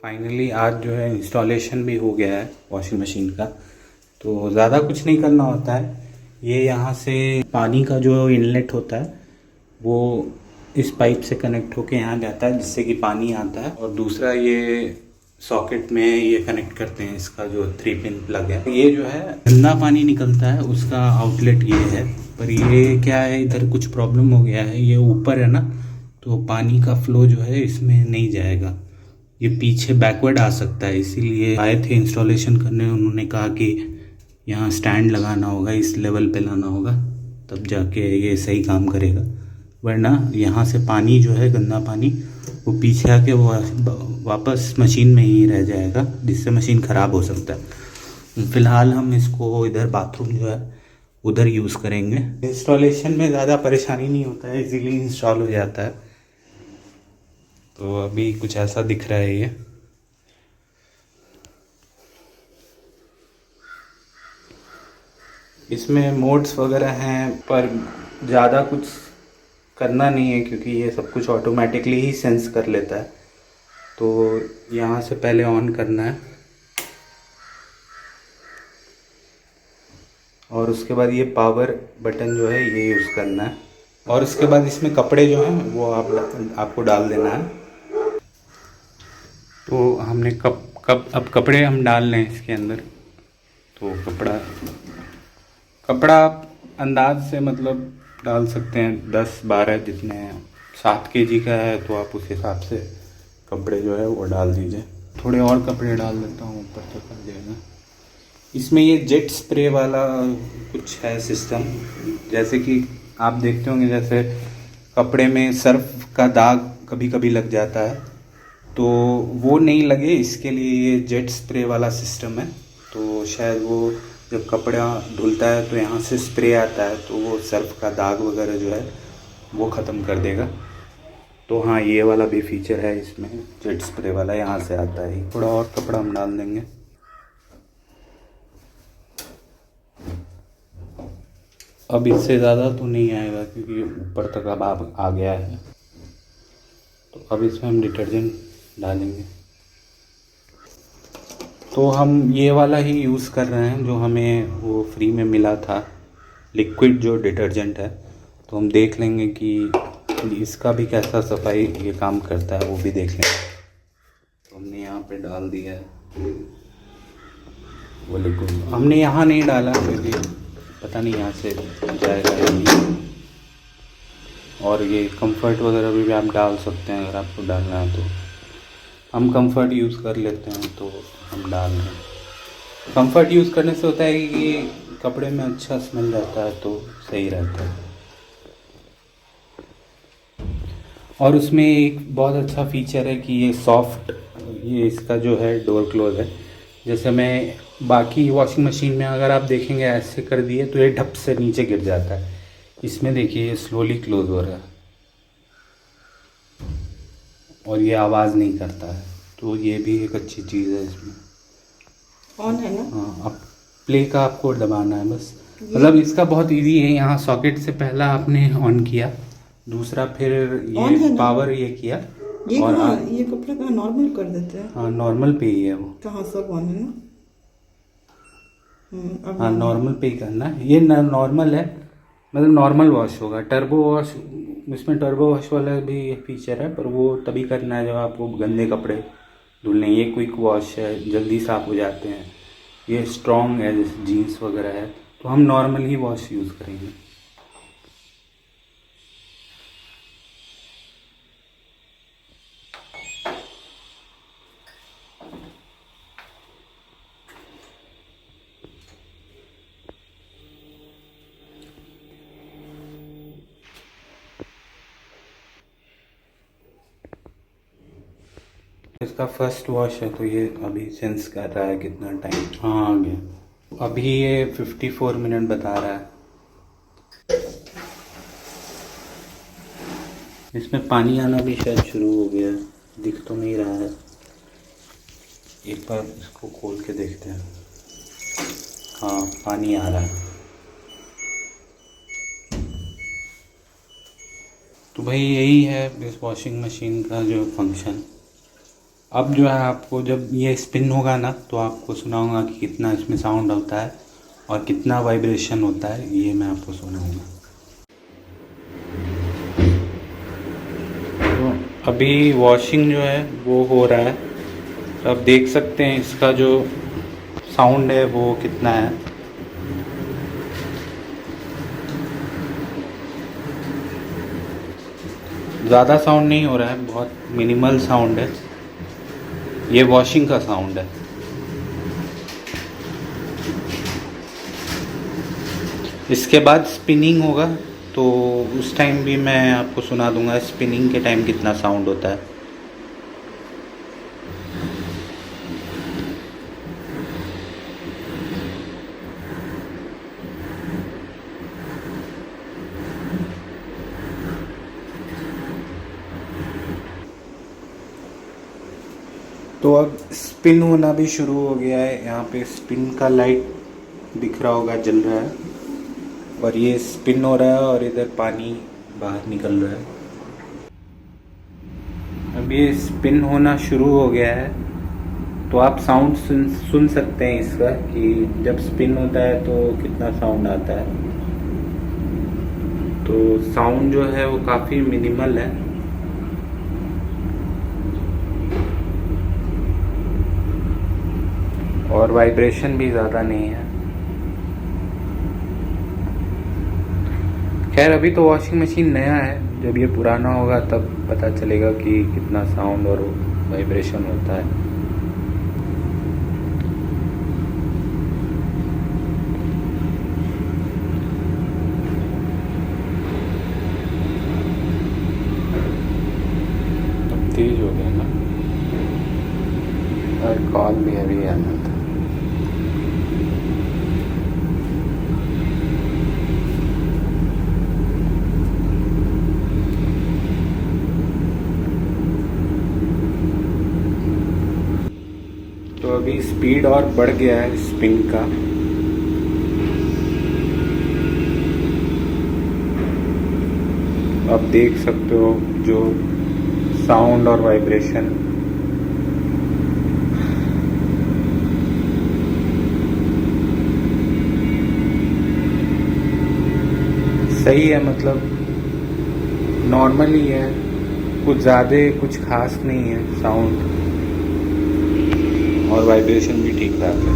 Finally आज जो है इंस्टॉलेशन भी हो गया है वॉशिंग मशीन का। तो ज़्यादा कुछ नहीं करना होता है। ये यहाँ से पानी का जो इनलेट होता है वो इस पाइप से कनेक्ट होके यहाँ जाता है, जिससे कि पानी आता है। और दूसरा ये सॉकेट में ये कनेक्ट करते हैं, इसका जो 3 पिन प्लग है। ये जो है गंदा पानी निकलता है, उसका आउटलेट ये है। पर ये क्या है, इधर कुछ प्रॉब्लम हो गया है, ये ऊपर है ना, तो पानी का फ्लो जो है इसमें नहीं जाएगा, ये पीछे बैकवर्ड आ सकता है। इसीलिए आए थे इंस्टॉलेशन करने, उन्होंने कहा कि यहाँ स्टैंड लगाना होगा, इस लेवल पे लाना होगा, तब जाके ये सही काम करेगा। वरना यहाँ से पानी जो है, गंदा पानी, वो पीछे आके वापस मशीन में ही रह जाएगा, जिससे मशीन ख़राब हो सकता है। फ़िलहाल हम इसको इधर बाथरूम जो है उधर यूज़ करेंगे। इंस्टॉलेशन में ज़्यादा परेशानी नहीं होता है, इजीली इंस्टॉल हो जाता है। तो अभी कुछ ऐसा दिख रहा है ये। इसमें मोड्स वगैरह हैं, पर ज़्यादा कुछ करना नहीं है, क्योंकि ये सब कुछ ऑटोमेटिकली ही सेंस कर लेता है। तो यहाँ से पहले ऑन करना है, और उसके बाद ये पावर बटन जो है ये यूज़ करना है, और उसके बाद इसमें कपड़े जो हैं वो आपको डाल देना है। तो हमने अब कपड़े हम डाल लें इसके अंदर। तो कपड़ा आप अंदाज से मतलब डाल सकते हैं, 10-12 जितने। 7 kg का है तो आप उस हिसाब से कपड़े जो है वो डाल दीजिए। थोड़े और कपड़े डाल देता हूँ, ऊपर तक आ जाएगा। इसमें ये जेट स्प्रे वाला कुछ है सिस्टम, जैसे कि आप देखते होंगे, जैसे कपड़े में सर्फ का दाग कभी कभी लग जाता है, तो वो नहीं लगे इसके लिए ये जेट स्प्रे वाला सिस्टम है। तो शायद वो जब कपड़ा धुलता है तो यहाँ से स्प्रे आता है, तो वो सर्फ का दाग वगैरह जो है वो ख़त्म कर देगा। तो हाँ, ये वाला भी फीचर है इसमें, जेट स्प्रे वाला यहाँ से आता है। थोड़ा और कपड़ा हम डाल देंगे। अब इससे ज़्यादा तो नहीं आएगा, क्योंकि ऊपर तक अब आ गया है। तो अब इसमें हम डिटर्जेंट डालेंगे। तो हम ये वाला ही यूज़ कर रहे हैं जो हमें वो फ्री में मिला था, लिक्विड जो डिटर्जेंट है। तो हम देख लेंगे कि इसका भी कैसा सफाई ये काम करता है, वो भी देख लेंगे। तो हमने यहाँ पे डाल दिया है वो लिक्विड। हमने यहाँ नहीं डाला, क्योंकि पता नहीं यहाँ से जाएगा या नहीं। और ये कंफर्ट वगैरह भी आप डाल सकते हैं, अगर आपको डालना है तो। हम कंफर्ट यूज़ कर लेते हैं, तो हम डाल रहे हैं। कंफर्ट यूज़ करने से होता है कि कपड़े में अच्छा स्मेल रहता है, तो सही रहता है। और उसमें एक बहुत अच्छा फीचर है कि ये सॉफ्ट, ये इसका जो है डोर क्लोज है। जैसे मैं बाकी वॉशिंग मशीन में अगर आप देखेंगे ऐसे कर दिए तो ये ढप से नीचे गिर जाता है, इसमें देखिए ये स्लोली क्लोज हो रहा है और ये आवाज़ नहीं करता है। तो ये भी एक अच्छी चीज़ है इसमें। ऑन है ना? हाँ, अब प्ले का आपको दबाना है बस। मतलब इसका बहुत इजी है। यहाँ सॉकेट से पहला आपने ऑन किया, दूसरा फिर ये पावर ये किया, ये और ये कपड़ा कहाँ नॉर्मल कर देते हैं? हाँ, नॉर्मल पे ही है वो। कहाँ सब ऑन है ना? हाँ, नॉर्मल पे ही करना है। ये नॉर्मल है, मतलब नॉर्मल वॉश होगा। टर्बो वॉश, इसमें टर्बो वॉश वाला भी एक फीचर है, पर वो तभी करना है जब आपको गंदे कपड़े धुलने। ये क्विक वॉश है, जल्दी साफ हो जाते हैं। ये स्ट्रॉन्ग है, जैसे जीन्स वगैरह है, तो हम नॉर्मल ही वॉश यूज़ करेंगे। इसका फर्स्ट वॉश है, तो ये अभी सेंस कर रहा है कितना टाइम। हाँ, आ गया। अभी ये 54 मिनट बता रहा है। इसमें पानी आना भी शायद शुरू हो गया, दिख तो नहीं रहा है। एक बार इसको खोल के देखते हैं। हाँ, पानी आ रहा है। तो भाई यही है इस वॉशिंग मशीन का जो फंक्शन। अब जो है आपको जब ये स्पिन होगा ना तो आपको सुनाऊंगा कि कितना इसमें साउंड होता है और कितना वाइब्रेशन होता है, ये मैं आपको सुनाऊंगा। तो अभी वॉशिंग जो है वो हो रहा है, तो आप देख सकते हैं इसका जो साउंड है वो कितना है। ज़्यादा साउंड नहीं हो रहा है, बहुत मिनिमल साउंड है, ये वॉशिंग का साउंड है। इसके बाद स्पिनिंग होगा तो उस टाइम भी मैं आपको सुना दूंगा स्पिनिंग के टाइम कितना साउंड होता है। तो अब स्पिन होना भी शुरू हो गया है, यहाँ पे स्पिन का लाइट दिख रहा होगा, जल रहा है और ये स्पिन हो रहा है और इधर पानी बाहर निकल रहा है। अब ये स्पिन होना शुरू हो गया है, तो आप साउंड सुन सकते हैं इसका कि जब स्पिन होता है तो कितना साउंड आता है। तो साउंड जो है वो काफ़ी मिनिमल है। और वाइब्रेशन भी ज़्यादा नहीं है। खैर अभी तो वॉशिंग मशीन नया है, जब ये पुराना होगा तब पता चलेगा कि कितना साउंड और वाइब्रेशन होता है। अब तेज हो गया ना, और कॉल भी अभी आना था। तो अभी स्पीड और बढ़ गया है स्पिन का। आप देख सकते हो जो साउंड और वाइब्रेशन। सही है, मतलब नॉर्मल ही है, कुछ ज़्यादा कुछ खास नहीं है साउंड, और वाइब्रेशन भी ठीक ठाक है।